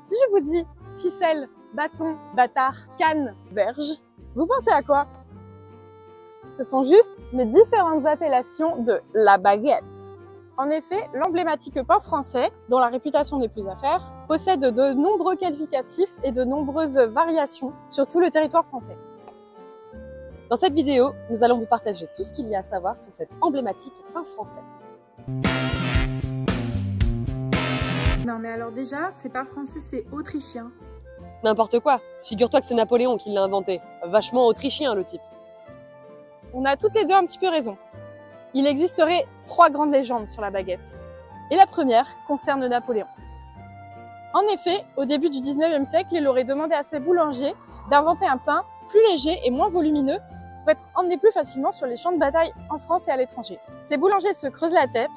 Si je vous dis ficelle, bâton, bâtard, canne, verge, vous pensez à quoi? Ce sont juste les différentes appellations de la baguette. En effet, l'emblématique pain français, dont la réputation n'est plus à faire, possède de nombreux qualificatifs et de nombreuses variations sur tout le territoire français. Dans cette vidéo, nous allons vous partager tout ce qu'il y a à savoir sur cet emblématique pain français. Non mais alors déjà, c'est pas français, c'est autrichien. N'importe quoi, figure-toi que c'est Napoléon qui l'a inventé. Vachement autrichien le type. On a toutes les deux un petit peu raison. Il existerait 3 grandes légendes sur la baguette. Et la première concerne Napoléon. En effet, au début du 19e siècle, il aurait demandé à ses boulangers d'inventer un pain plus léger et moins volumineux pour être emmené plus facilement sur les champs de bataille en France et à l'étranger. Ces boulangers se creusent la tête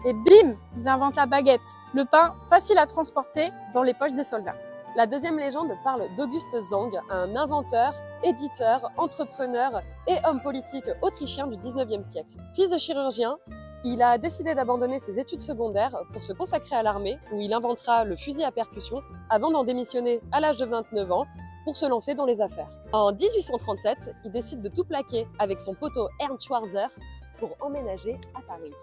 et bim, ils inventent la baguette, le pain facile à transporter dans les poches des soldats. La deuxième légende parle d'Auguste Zang, un inventeur, éditeur, entrepreneur et homme politique autrichien du 19e siècle. Fils de chirurgien, il a décidé d'abandonner ses études secondaires pour se consacrer à l'armée, où il inventera le fusil à percussion avant d'en démissionner à l'âge de 29 ans pour se lancer dans les affaires. En 1837, il décide de tout plaquer avec son poteau Ernst Schwarzer pour emménager à Paris.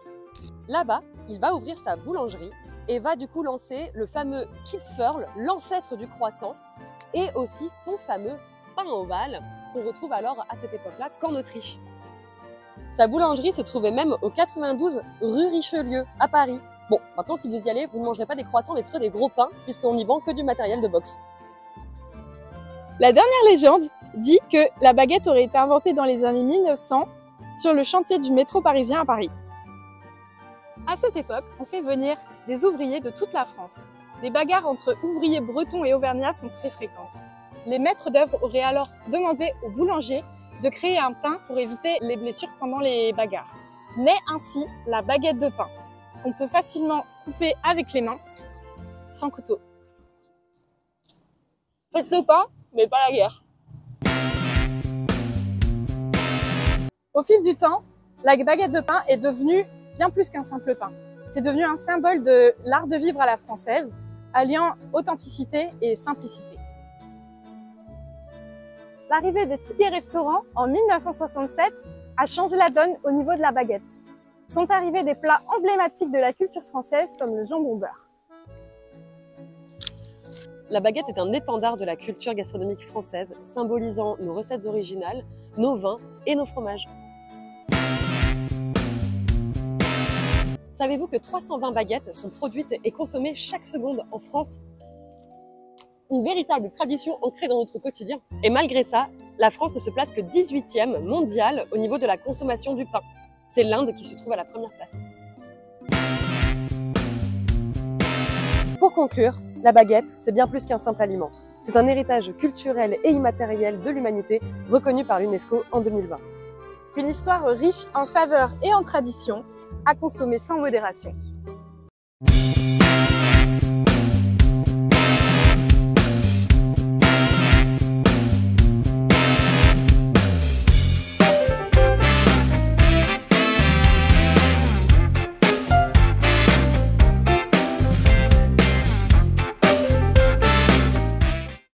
Là-bas, il va ouvrir sa boulangerie et va du coup lancer le fameux Kipferl, l'ancêtre du croissant, et aussi son fameux pain ovale qu'on retrouve alors à cette époque-là qu'en Autriche. Sa boulangerie se trouvait même au 92 rue Richelieu, à Paris. Bon, maintenant si vous y allez, vous ne mangerez pas des croissants mais plutôt des gros pains, puisqu'on n'y vend que du matériel de boxe. La dernière légende dit que la baguette aurait été inventée dans les années 1900 sur le chantier du métro parisien à Paris. À cette époque, on fait venir des ouvriers de toute la France. Des bagarres entre ouvriers bretons et auvergnats sont très fréquentes. Les maîtres d'œuvre auraient alors demandé aux boulangers de créer un pain pour éviter les blessures pendant les bagarres. Naît ainsi la baguette de pain, qu'on peut facilement couper avec les mains, sans couteau. Faites le pain, mais pas la guerre. Au fil du temps, la baguette de pain est devenue bien plus qu'un simple pain. C'est devenu un symbole de l'art de vivre à la française, alliant authenticité et simplicité. L'arrivée des tickets restaurants en 1967 a changé la donne au niveau de la baguette. Sont arrivés des plats emblématiques de la culture française comme le jambon beurre. La baguette est un étendard de la culture gastronomique française, symbolisant nos recettes originales, nos vins et nos fromages. Savez-vous que 320 baguettes sont produites et consommées chaque seconde en France? Une véritable tradition ancrée dans notre quotidien. Et malgré ça, la France ne se place que 18e mondiale au niveau de la consommation du pain. C'est l'Inde qui se trouve à la première place. Pour conclure, la baguette, c'est bien plus qu'un simple aliment. C'est un héritage culturel et immatériel de l'humanité reconnu par l'UNESCO en 2020. Une histoire riche en saveurs et en traditions, à consommer sans modération.